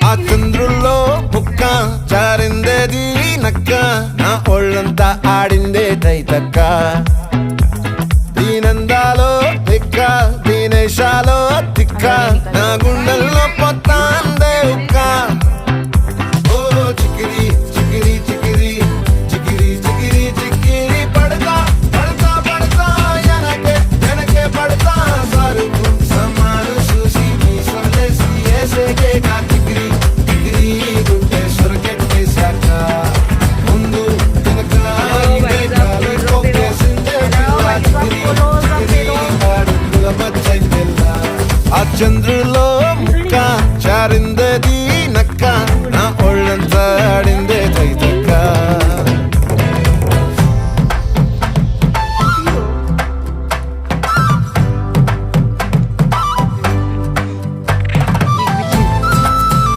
ఆ చంద్రుల్లో ముక్క జారిందేది నక్క నా ఒళ్ళంతా ఆడిందే తైతక్క దీనందాలో తిక్క దీనేశాలో తిక్క నా గుండె